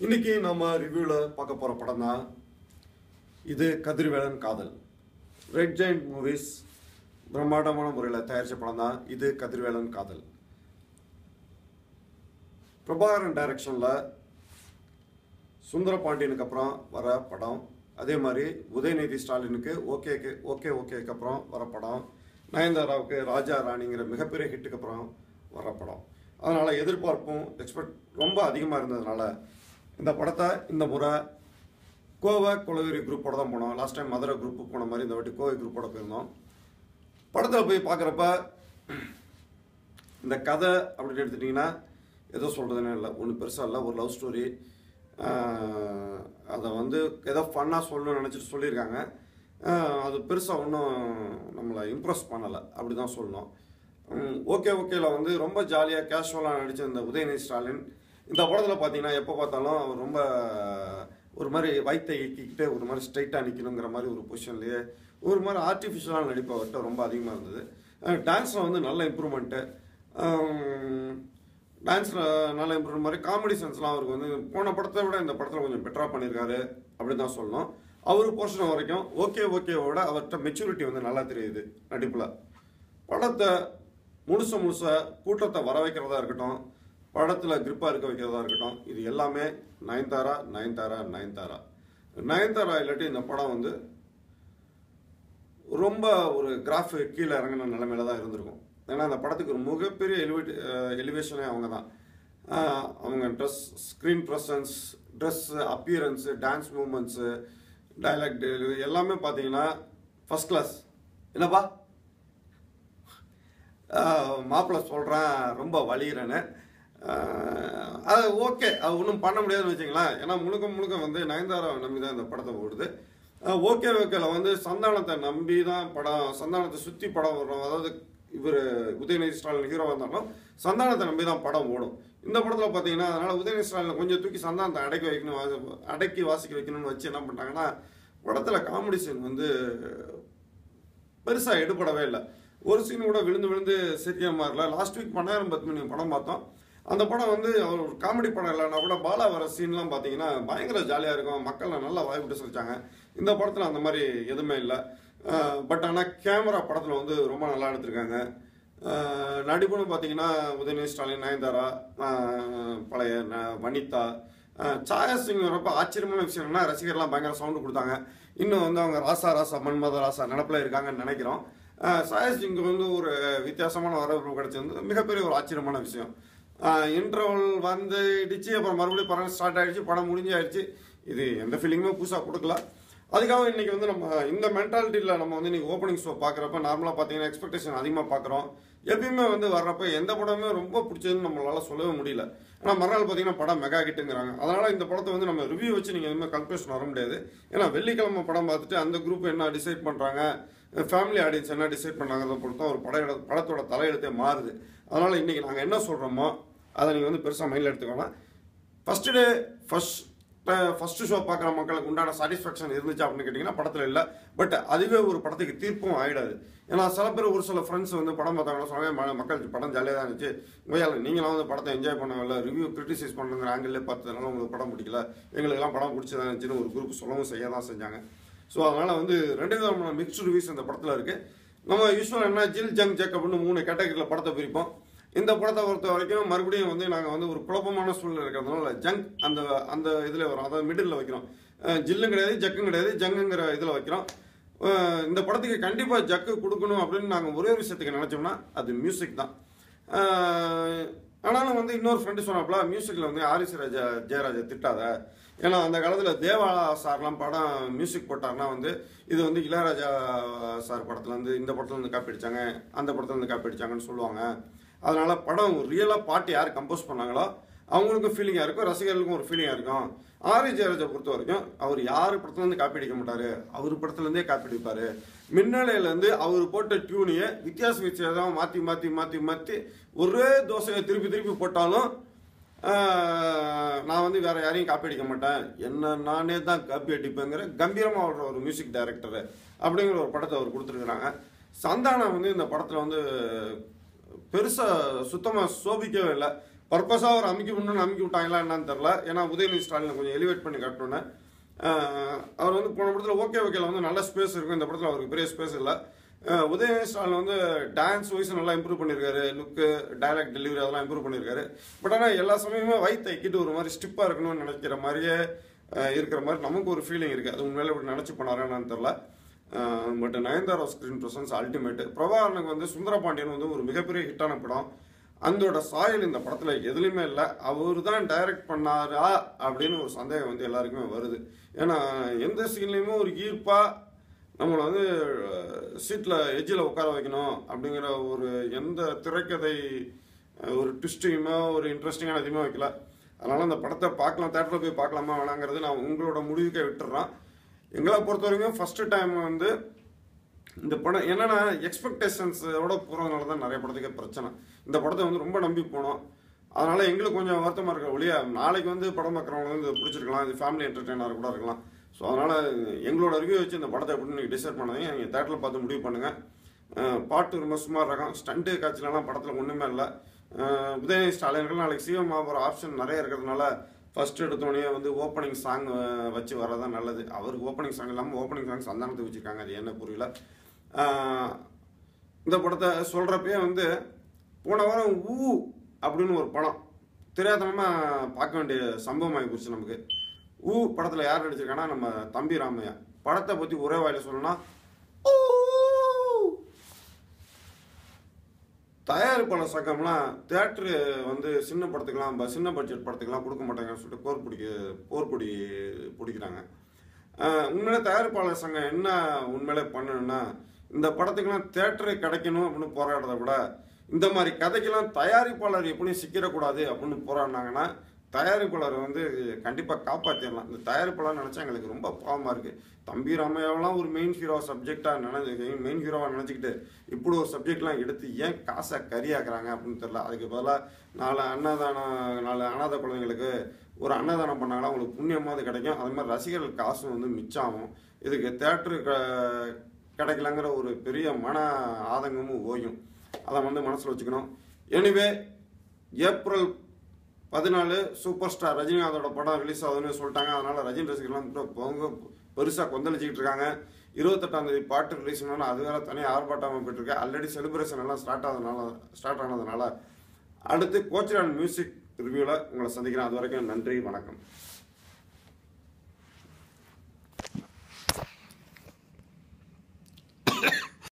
இன்னைக்கு நம்ம ரிவ்யூவில் பார்க்க போகிற படம் தான் இது கதிர்வேலன் காதல். ரெட் ஜெயண்ட் மூவிஸ் பிரம்மாண்டமான முறையில் தயாரித்த படம் தான் இது கதிர்வேலன் காதல். பிரபாகரன் டைரக்ஷனில் சுந்தர பாண்டியனுக்கு அப்புறம் வர படம். அதே மாதிரி உதயநிதி ஸ்டாலினுக்கு ஓகேக்கு அப்புறம் வர படம். நயன்தாராவுக்கு ராஜா ராணிங்கிற மிகப்பெரிய ஹிட்டுக்கு அப்புறம் வர படம். அதனால் எதிர்பார்ப்பும் எக்ஸ்பெக்ட் ரொம்ப அதிகமாக இருந்ததுனால இந்த படத்தை இந்த முறை கோவை குலகிரி குரூப்போட தான் போனோம். லாஸ்ட் டைம் மதுரை குரூப்பு போன மாதிரி இந்த வாட்டி கோவை குரூப்போட போயிருந்தோம். படத்தில் போய் பார்க்குறப்ப இந்த கதை அப்படின்னு எடுத்துட்டிங்கன்னா ஏதோ சொல்கிறதுனே இல்லை, ஒன்றும் பெருசாக இல்லை. ஒரு லவ் ஸ்டோரி. அதை ஏதோ ஃபன்னாக சொல்லணும்னு நினச்சிட்டு சொல்லியிருக்காங்க. அது பெருசாக ஒன்றும் நம்மளை இம்ப்ரெஸ் பண்ணலை, அப்படி தான் சொல்லணும். ஓகேல ரொம்ப ஜாலியாக கேஷுவலாக நடித்த இந்த உதயநிதி ஸ்டாலின் இந்த படத்தில் பார்த்தீங்கன்னா எப்போ பார்த்தாலும் அவர் ரொம்ப ஒரு மாதிரி வயிற்றை இக்கிக்கிட்டு ஒரு மாதிரி ஸ்ட்ரைட்டாக நிற்கணுங்கிற மாதிரி ஒரு பொசிஷன்லேயே ஒரு மாதிரி ஆர்டிஃபிஷியலான நடிப்பு அவர்கிட்ட ரொம்ப அதிகமாக இருந்தது. டான்ஸில் நல்ல இம்ப்ரூவ்மெண்ட்டு. டான்ஸில் நல்ல இம்ப்ரூவ் மாதிரி காமெடி சென்ஸ்லாம் அவருக்கு போன படத்தை விட இந்த படத்தில் கொஞ்சம் பெட்டராக பண்ணியிருக்காரு அப்படின்னு தான் சொல்லணும். அவர் போர்ஷன் வரைக்கும் ஓகேவோட அவர்கிட்ட மெச்சூரிட்டி நல்லா தெரியுது நடிப்பில். படத்தை முழுச கூட்டத்தை வர வைக்கிறதா இருக்கட்டும், படத்தில் கிரிப்பாக இருக்க வைக்கிறதா இருக்கட்டும், இது எல்லாமே நயன்தாரா இல்லாட்டி இந்த படம் ரொம்ப ஒரு கிராஃப் கீழே இறங்கின நிலைமையில தான் இருந்திருக்கும். ஏன்னா அந்த படத்துக்கு ஒரு மிகப்பெரிய எலிவேஷனே அவங்க தான். அவங்க screen presence, dress, appearance, dance moments, dialogue delivery எல்லாமே பார்த்தீங்கன்னா ஃபஸ்ட் கிளாஸ். என்னப்பா மாப்பிள்ளை சொல்கிறேன் ரொம்ப வலிகிறேன்னு. அது ஓகே, அது ஒன்றும் பண்ண முடியாதுன்னு வச்சுங்களேன். ஏன்னா முழுக்க நயன்தாராவை நம்பி தான் இந்த படத்தை ஓடுது. ஓகேல சந்தானத்தை நம்பி தான் படம், சந்தானத்தை சுற்றி படம் வரும். அதாவது இவர் உதயநிதி ஸ்டாலின் ஹீரோ வந்தாலும் சந்தானத்தை நம்பி தான் படம் ஓடும். இந்த படத்தில் பார்த்தீங்கன்னா அதனால் உதயநிதி ஸ்டாலினை கொஞ்சம் தூக்கி சந்தானத்தை அடக்கி வாசிக்க வைக்கணும்னு வச்சு என்ன பண்ணிட்டாங்கன்னா படத்தில் காமெடி சீன் பெருசாக எடுபடவே இல்லை. ஒரு சீன் கூட விழுந்து சரியா மாறல. லாஸ்ட் வீக் பண்ணாயிரம் 10 மணி படம் பார்த்தோம். அந்த படம் அவர் ஒரு காமெடி படம் இல்லைன்னா கூட பாலா வர சீன்லாம் பார்த்தீங்கன்னா பயங்கர ஜாலியாக இருக்கும். மக்கள் நல்லா வாய்விட்டு சொல்லிச்சாங்க. இந்த படத்தில் அந்த மாதிரி எதுவுமே இல்லை. பட் ஆனால் கேமரா படத்தில் ரொம்ப நல்லா எடுத்திருக்காங்க. நடிப்புன்னு பார்த்தீங்கன்னா உதயநிதி ஸ்டாலின், நயன்தாரா, பழைய வனிதா, சாயா சிங் வரப்போ ஆச்சரியமான விஷயம் என்னன்னா ரசிகர்லாம் பயங்கர சவுண்டு கொடுத்தாங்க. இன்னும் அவங்க ராசா மன்மத ராசா நினப்பில் இருக்காங்கன்னு நினைக்கிறோம். சாயா சிங்கு ஒரு வித்தியாசமான வரவேற்பு கிடைச்சது மிகப்பெரிய ஒரு ஆச்சரியமான விஷயம். இன்டர்வல் வந்துடுச்சு, அப்புறம் மறுபடியும் படம் ஸ்டார்ட் ஆகிடுச்சு, படம் முடிஞ்சாயிடுச்சு. இது எந்த ஃபீலிங்குமே புதுசாக கொடுக்கல. அதுக்காக இன்றைக்கி நம்ம இந்த மென்டாலிட்டியில் நம்ம இன்றைக்கி ஓப்பனிங் ஷோ பார்க்குறப்ப நார்மலாக பார்த்தீங்கன்னா எக்ஸ்பெக்டேஷன் அதிகமாக பார்க்குறோம். எப்பயுமே வர்றப்ப எந்த படமே ரொம்ப பிடிச்சதுன்னு நம்மளால் சொல்லவே முடியல. ஆனால் மறுநாள் பார்த்தீங்கன்னா படம் மெகா ஹிட்டுங்கிறாங்க. அதனால் இந்த படத்தை நம்ம ரிவ்யூ வச்சு நீங்கள் எதுவுமே கன்க்ளூஷன் வர முடியாது. ஏன்னா வெள்ளிக்கிழமை படம் பார்த்துட்டு அந்த குரூப் என்ன டிசைட் பண்ணுறாங்க, ஃபேமிலி ஆடியன்ஸ் என்ன டிசைட் பண்ணாங்கிறத பொறுத்து ஒரு படத்தோட தலையெழுத்தே மாறுது. அதனால் இன்றைக்கி நாங்கள் என்ன சொல்கிறோமோ அதை நீங்கள் பெருசாக மைண்டில் எடுத்துக்கோங்க. ஃபஸ்ட்டு ஷோ பார்க்குற மக்களுக்கு உண்டான சாட்டிஸ்ஃபேக்ஷன் இருந்துச்சு அப்படின்னு கேட்டிங்கன்னா படத்தில் இல்லை. பட் அதுவே ஒரு படத்துக்கு தீர்ப்பும் ஆகிடாது. ஏன்னா சில பேர் ஒரு சில ஃப்ரெண்ட்ஸ் படம் பார்த்தாங்கன்னா சொன்னாங்க மக்கள் படம் ஜாலியாக தான் இருந்துச்சு, உங்களால் நீங்களாம் படத்தை என்ஜாய் பண்ணவில்லை, ரிவ்யூ கிரிட்டிசைஸ் பண்ணுங்கிற ஆங்கிலே பார்த்ததுனால உங்களுக்கு படம் பிடிக்கல, எங்களுக்கெல்லாம் படம் பிடிச்சதான் இருந்துச்சுன்னு ஒரு குரூப் சொல்லவும் செய்ய தான் செஞ்சாங்க. ஸோ அதனால் 2 விதமான மிக்ஸ்டு ரிவ்யூஸ் இந்த படத்தில் இருக்குது. நம்ம யூஸ்வலாக என்ன ஜில் ஜங் ஜக் அப்படின்னு 3 கேட்டகரியில் படத்தை பிரிப்போம். இந்த படத்தை பொறுத்த வரைக்கும் மறுபடியும் நாங்கள் ஒரு குழப்பமான சூழ்நிலை இருக்கிறதுனால ஜங் அந்த இதில் வரும், அதாவது மிடில் வைக்கிறோம். ஜில்லும் கிடையாது, ஜக்கும் கிடையாது, ஜங்குங்கிற இதில் வைக்கிறோம். இந்த படத்துக்கு கண்டிப்பாக ஜக்கு கொடுக்கணும் அப்படின்னு நாங்கள் ஒரே விஷயத்துக்கு நினச்சோம்னா அது மியூசிக் தான். ஆனாலும் இன்னொரு ஃப்ரெண்டு சொன்னாப்புல மியூசிக்கில் ஆரிஸ் ஜெயராஜை திட்டாத. ஏன்னா அந்த காலத்தில் தேவா சார்லாம் படம் மியூசிக் போட்டார்னா இது இளையராஜா சார் படத்துலேருந்து இந்த படத்துலேருந்து காப்பி அடித்தாங்க, அந்த படத்துலேருந்து காப்பி அடித்தாங்கன்னு சொல்லுவாங்க. அதனால் படம் ரியலாக பாட்டு யார் கம்போஸ் பண்ணாங்களோ அவங்களுக்கும் ஃபீலிங்காக இருக்கும், ரசிகர்களுக்கும் ஒரு ஃபீலிங்காக இருக்கும். ஆரிஸ் ஜெயராஜை பொறுத்த வரைக்கும் அவர் யார் படத்துலேருந்து காப்பி அடிக்க மாட்டார், அவர் படத்துலேருந்தே காப்பி அடிப்பார். மின்னலையிலேருந்து அவர் போட்ட டியூனையை வித்தியாசம் மாற்றி ஒரே தோசையை திருப்பி போட்டாலும் நான் வேற யாரையும் காப்பி அடிக்க மாட்டேன், என்ன நானே தான் காப்பி அடிப்பேங்கிற கம்பீரமாக ஒரு மியூசிக் டைரக்டரு அப்படிங்கிற ஒரு படத்தை அவர் கொடுத்துருக்குறாங்க. சந்தானம் இந்த படத்தில் பெருசாக சுத்தமாக சோபிக்கவே இல்லை. பர்பஸாக ஒரு அமுக்கி விட்டாங்களா என்னன்னு தெரில. ஏன்னா உதயநிதி ஸ்டாலினை கொஞ்சம் எலிவேட் பண்ணி காட்டணுன்னு அவர் வந்து போன படத்தில் ஓகேல வந்து நல்ல ஸ்பேஸ் இருக்கும். இந்த படத்தில் அவருக்கு பெரிய ஸ்பேஸ் இல்லை. உதயநிதி ஸ்டாலின் வந்து டான்ஸ் வைஸ் நல்லா இம்ப்ரூவ் பண்ணியிருக்காரு. லுக்கு, டைலாக் டெலிவரி அதெல்லாம் இம்ப்ரூவ் பண்ணியிருக்காரு. பட் ஆனால் எல்லா சமயமுமே தைக்கிட்டு ஒரு மாதிரி ஸ்டிப்பாக இருக்கணும்னு நினைக்கிற மாதிரியே இருக்கிற மாதிரி நமக்கு ஒரு ஃபீலிங் இருக்குது. அது உண்மையில இப்படி நினச்சி பண்ணாரான்னு தெரில. But Nayanthara screen presence ultimate. பிரபாகரனுக்கு வந்து சுந்தரபாண்டியன் வந்து ஒரு மிகப்பெரிய ஹிட்டான படம். அந்தோட சாயல் இந்த படத்தில் எதுலையுமே இல்லை. அவர் தான் டைரக்ட் பண்ணாரா அப்படின்னு ஒரு சந்தேகம் வந்து எல்லாருக்குமே வருது. ஏன்னா எந்த சீன்லேயுமே ஒரு ஈர்ப்பாக நம்மளை வந்து சீட்டில் எஜ்ஜில் உட்கார வைக்கணும் அப்படிங்கிற ஒரு எந்த திரைக்கதை ஒரு ட்விஸ்டிங்குமே ஒரு இன்ட்ரெஸ்டிங்கான எதுவுமே வைக்கல. அதனால் அந்த படத்தை பார்க்கலாம், தேட்டரில் போய் பார்க்கலாமா வேணாங்கிறது நான் உங்களோட முடிவுக்கே விட்டுறேன். எங்களை பொறுத்த வரைக்கும் ஃபஸ்ட்டு டைம் வந்து இந்த படம் என்னென்னா எக்ஸ்பெக்டேஷன்ஸோட போகிறதுனால தான் நிறைய படத்துக்கே பிரச்சனை. இந்த படத்தை வந்து ரொம்ப நம்பி போனோம். அதனால் எங்களுக்கு கொஞ்சம் வருத்தமாக இருக்க ஒழிய நாளைக்கு வந்து படம் பார்க்குறவங்க வந்து பிடிச்சிருக்கலாம், இது ஃபேமிலி என்டர்டெய்னர் கூட இருக்கலாம். ஸோ அதனால் எங்களோட ரிவ்யூ வச்சு இந்த படத்தை எப்படின்னு நீங்கள் டிசைட் பண்ணாதீங்க. நீங்கள் தேட்டரில் பார்த்து முடிவு பண்ணுங்கள். பாட்டு ரொம்ப சுமார் ரகம், ஸ்டண்ட்டு காட்சிலலாம் படத்தில் ஒன்றுமே இல்லை. உதயநிதி ஸ்டாலின்கள் நாளைக்கு சிஎம் ஆகிற ஆப்ஷன் நிறைய இருக்கிறதுனால ஃபர்ஸ்ட் எடுத்தோடனே வந்து ஓப்பனிங் சாங் வச்சு வர்றதான் நல்லது. அவருக்கு ஓப்பனிங் சாங் இல்லாமல் ஓப்பனிங் சாங் சந்தானத்துக்கு வச்சுருக்காங்க. அது என்ன புரியல. இந்த படத்தை சொல்கிறப்பயே வந்து போன வாரம் அப்படின்னு ஒரு படம் தெரியாதனமாக பார்க்க வேண்டிய சம்பவம் ஆகி போச்சு நமக்கு. படத்தில் யார் நடிச்சிருக்காங்கன்னா நம்ம தம்பி ராமையா. படத்தை பற்றி ஒரே வாயில சொல்லணும்னா தயாரிப்பாளர் சங்கம்லாம் தேட்டரு வந்து சின்ன படத்துக்கெலாம் சின்ன பட்ஜெட் படத்துக்கெலாம் கொடுக்க மாட்டாங்கன்னு சொல்லிட்டு போர்க்கொடி பிடிக்கிறாங்க. உண்மையிலே தயாரிப்பாளர் சங்கம் என்ன உண்மையிலே பண்ணணும்னா இந்த படத்துக்கெல்லாம் தேட்டரு கிடைக்கணும் அப்படின்னு போராடுறத விட இந்த மாதிரி கதைக்கெல்லாம் தயாரிப்பாளர் எப்படியும் சிக்கிடக்கூடாது அப்படின்னு போராடினாங்கன்னா தயாரிப்பாளர் வந்து கண்டிப்பாக காப்பாற்றிடலாம். இந்த தயாரிப்பாளர் நினச்சா எங்களுக்கு ரொம்ப பாவமாக இருக்குது. தம்பி ராமையாவெல்லாம் ஒரு மெயின் ஹீரோ சப்ஜெக்டாக மெயின் ஹீரோவாக நினச்சிக்கிட்டு இப்படி ஒரு சப்ஜெக்ட்லாம் எடுத்து ஏன் காசை கரியாக்குறாங்க அப்படின்னு தெரியல. அதுக்கு பதிலாக 4 அனாதை குழந்தைங்களுக்கு ஒரு அன்னதானம் பண்ணாங்கன்னா அவங்களுக்கு புண்ணியமாவது கிடைக்கும். அது மாதிரி ரசிகர்கள் காசும் வந்து மிச்சாகும். இதுக்கு தேட்டரு கிடைக்கலங்கிற ஒரு பெரிய மன ஆதங்கமும் ஓயும். அதை வந்து மனசில் வச்சுக்கணும். எனிவே ஏப்ரல் 14 சூப்பர் ஸ்டார் ரஜினிகாந்தோட படம் ரிலீஸ் ஆகுதுன்னு சொல்லிட்டாங்க. அதனால் ரஜினி ரசிகர்லாம் பெருசாக கொந்தளிச்சிக்கிட்டு இருக்காங்க. 28ஆம் தேதி பாட்டு ரிலீஸ் பண்ணாலும் அது வேறு தனியாக ஆர்ப்பாட்டம் போயிட்டுருக்கு. ஆல்ரெடி செலிப்ரேஷன் எல்லாம் ஸ்டார்ட் ஆனதுனால அடுத்து கோச்சரான் மியூசிக் ரிவ்யூவில் உங்களை சந்திக்கிறேன். அது வரைக்கும் நன்றி, வணக்கம்.